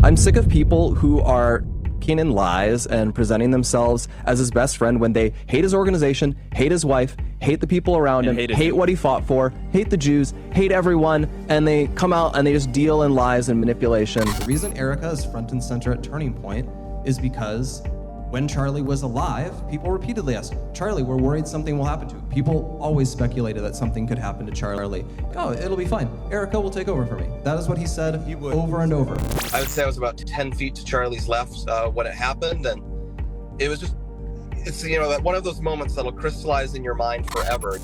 I'm sick of people who are in lies and presenting themselves as his best friend when they hate his organization, hate his wife, hate the people around him, hate what he fought for, hate the Jews, hate everyone, and they come out and they just deal in lies and manipulation. The reason Erika is front and center at Turning Point is because when Charlie was alive, people repeatedly asked, Charlie, we're worried something will happen to him. People always speculated that something could happen to Charlie. Oh, it'll be fine. Erika will take over for me. That is what he said over and over. I would say I was about 10 feet to Charlie's left when it happened, and it was just, it's, that one of those moments that'll crystallize in your mind forever.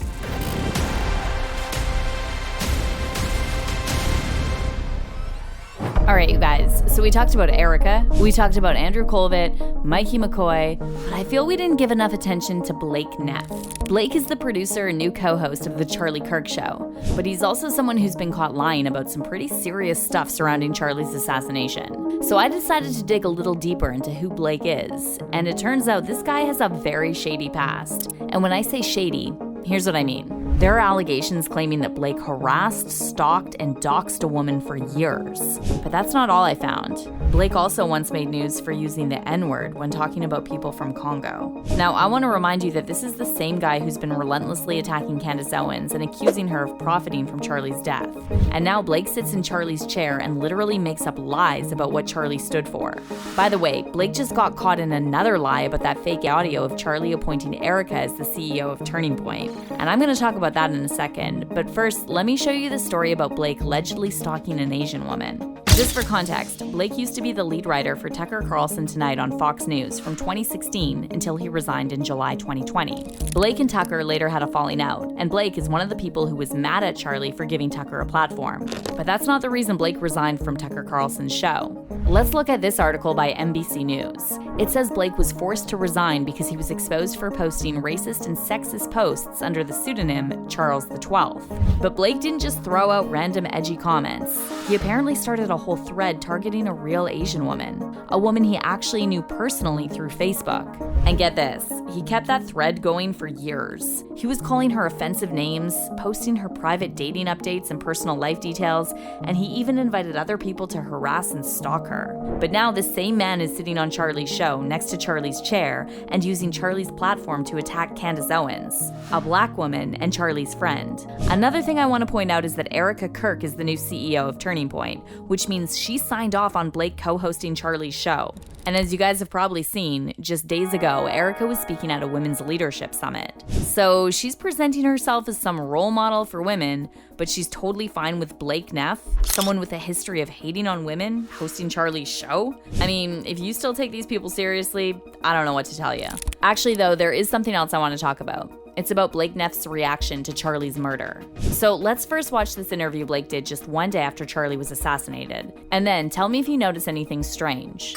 All right, you guys, so we talked about Erika, we talked about Andrew Kolvet, Mikey McCoy, but I feel we didn't give enough attention to Blake Neff. Blake is the producer and new co-host of the Charlie Kirk Show, but he's also someone who's been caught lying about some pretty serious stuff surrounding Charlie's assassination. So I decided to dig a little deeper into who Blake is, and it turns out this guy has a very shady past. And when I say shady, here's what I mean. There are allegations claiming that Blake harassed, stalked, and doxxed a woman for years. But that's not all I found. Blake also once made news for using the N-word when talking about people from Congo. Now, I want to remind you that this is the same guy who's been relentlessly attacking Candace Owens and accusing her of profiting from Charlie's death. And now Blake sits in Charlie's chair and literally makes up lies about what Charlie stood for. By the way, Blake just got caught in another lie about that fake audio of Charlie appointing Erika as the CEO of Turning Point. And I'm going to talk about that in a second, but first, let me show you the story about Blake allegedly stalking an Asian woman. Just for context, Blake used to be the lead writer for Tucker Carlson Tonight on Fox News from 2016 until he resigned in July 2020. Blake and Tucker later had a falling out, and Blake is one of the people who was mad at Charlie for giving Tucker a platform. But that's not the reason Blake resigned from Tucker Carlson's show. Let's look at this article by NBC News. It says Blake was forced to resign because he was exposed for posting racist and sexist posts under the pseudonym Charles XII. But Blake didn't just throw out random edgy comments. He apparently started a whole thread targeting a real Asian woman, a woman he actually knew personally through Facebook. And get this, he kept that thread going for years. He was calling her offensive names, posting her private dating updates and personal life details, and he even invited other people to harass and stalk her. But now this same man is sitting on Charlie's show next to Charlie's chair and using Charlie's platform to attack Candace Owens, a black woman and Charlie's friend. Another thing I want to point out is that Erika Kirk is the new CEO of Turning Point, which means she signed off on Blake co-hosting Charlie's show. And as you guys have probably seen, just days ago, Erika was speaking at a women's leadership summit. So she's presenting herself as some role model for women, but she's totally fine with Blake Neff, someone with a history of hating on women, hosting Charlie's show. I mean, if you still take these people seriously, I don't know what to tell you. Actually, though, there is something else I want to talk about. It's about Blake Neff's reaction to Charlie's murder. So let's first watch this interview Blake did just one day after Charlie was assassinated. And then tell me if you notice anything strange.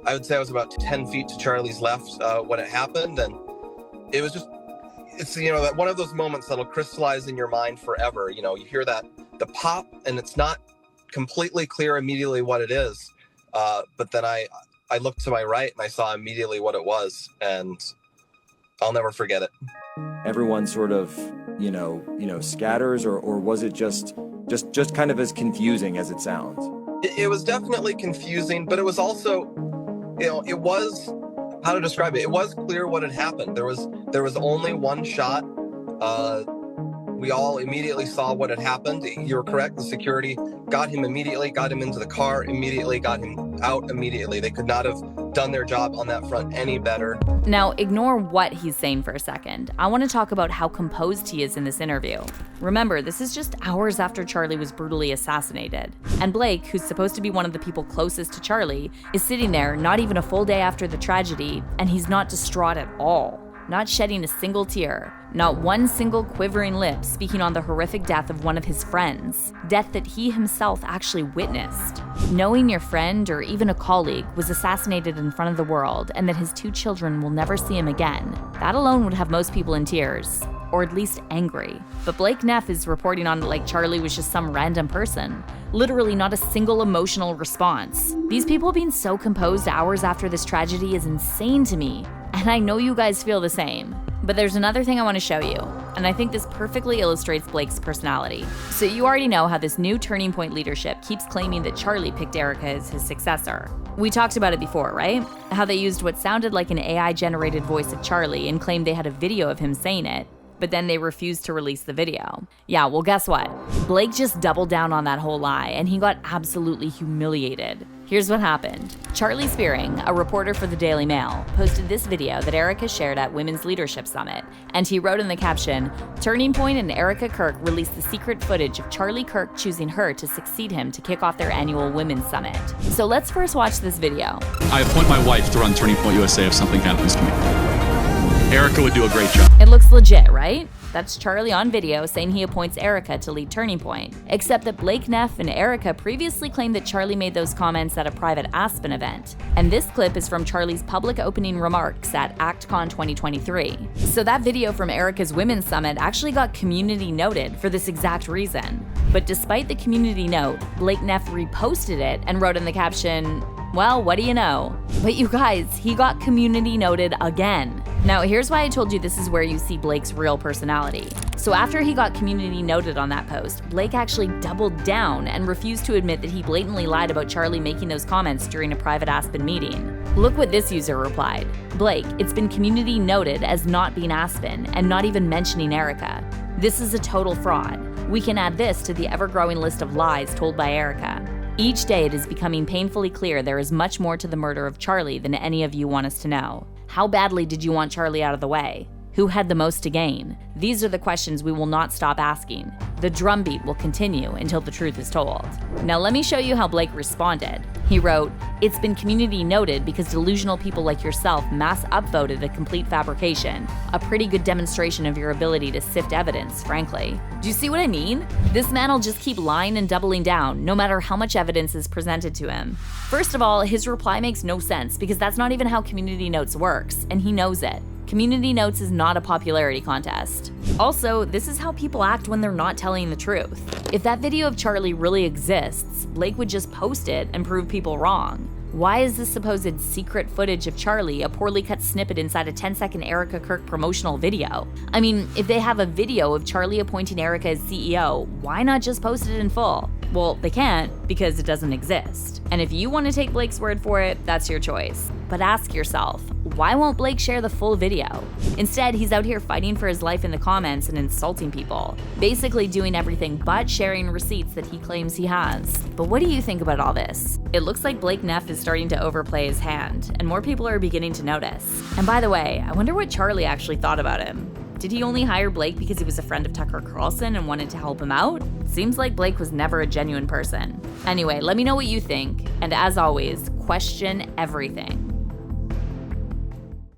I would say I was about 10 feet to Charlie's left when it happened, and it was just, it's, that one of those moments that'll crystallize in your mind forever. You hear the pop, and it's not completely clear immediately what it is. But then I looked to my right, and I saw immediately what it was, and I'll never forget it. Everyone sort of, scatters, or was it just kind of as confusing as it sounds? It was definitely confusing, but it was also, it was, how to describe it? It was clear what had happened. There was only one shot. We all immediately saw what had happened. You were correct. The security got him immediately, got him into the car immediately, got him out immediately. They could not have done their job on that front any better. Now, ignore what he's saying for a second. I want to talk about how composed he is in this interview. Remember, this is just hours after Charlie was brutally assassinated. And Blake, who's supposed to be one of the people closest to Charlie, is sitting there not even a full day after the tragedy, and he's not distraught at all. Not shedding a single tear, not one single quivering lip speaking on the horrific death of one of his friends, death that he himself actually witnessed. Knowing your friend or even a colleague was assassinated in front of the world and that his 2 children will never see him again, that alone would have most people in tears, or at least angry. But Blake Neff is reporting on it like Charlie was just some random person. Literally not a single emotional response. These people being so composed hours after this tragedy is insane to me. And I know you guys feel the same. But there's another thing I want to show you, and I think this perfectly illustrates Blake's personality. So you already know how this new Turning Point leadership keeps claiming that Charlie picked Erika as his successor. We talked about it before, right? How they used what sounded like an AI-generated voice of Charlie and claimed they had a video of him saying it, but then they refused to release the video. Yeah, well, guess what? Blake just doubled down on that whole lie, and he got absolutely humiliated. Here's what happened. Charlie Spearing, a reporter for the Daily Mail, posted this video that Erika shared at Women's Leadership Summit, and he wrote in the caption, "Turning Point and Erika Kirk released the secret footage of Charlie Kirk choosing her to succeed him to kick off their annual Women's Summit." So let's first watch this video. I appoint my wife to run Turning Point USA if something happens to me. Erika would do a great job. It looks legit, right? That's Charlie on video saying he appoints Erika to lead Turning Point. Except that Blake Neff and Erika previously claimed that Charlie made those comments at a private Aspen event. And this clip is from Charlie's public opening remarks at ActCon 2023. So that video from Erika's Women's Summit actually got community noted for this exact reason. But despite the community note, Blake Neff reposted it and wrote in the caption, "Well, what do you know?" But you guys, he got community noted again. Now, here's why I told you this is where you see Blake's real personality. So after he got community noted on that post, Blake actually doubled down and refused to admit that he blatantly lied about Charlie making those comments during a private Aspen meeting. Look what this user replied. "Blake, it's been community noted as not being Aspen and not even mentioning Erika. This is a total fraud. We can add this to the ever-growing list of lies told by Erika. Each day it is becoming painfully clear there is much more to the murder of Charlie than any of you want us to know. How badly did you want Charlie out of the way? Who had the most to gain? These are the questions we will not stop asking. The drumbeat will continue until the truth is told." Now let me show you how Blake responded. He wrote, "It's been community noted because delusional people like yourself mass upvoted a complete fabrication. A pretty good demonstration of your ability to sift evidence, frankly." Do you see what I mean? This man will just keep lying and doubling down, no matter how much evidence is presented to him. First of all, his reply makes no sense because that's not even how community notes works, and he knows it. Community notes is not a popularity contest. Also, this is how people act when they're not telling the truth. If that video of Charlie really exists, Blake would just post it and prove people wrong. Why is this supposed secret footage of Charlie a poorly cut snippet inside a 10-second Erika Kirk promotional video? I mean, if they have a video of Charlie appointing Erika as CEO, why not just post it in full? Well, they can't because it doesn't exist. And if you want to take Blake's word for it, that's your choice. But ask yourself, why won't Blake share the full video? Instead, he's out here fighting for his life in the comments and insulting people, basically doing everything but sharing receipts that he claims he has. But what do you think about all this? It looks like Blake Neff is starting to overplay his hand, and more people are beginning to notice. And by the way, I wonder what Charlie actually thought about him. Did he only hire Blake because he was a friend of Tucker Carlson and wanted to help him out? Seems like Blake was never a genuine person. Anyway, let me know what you think, and as always, question everything.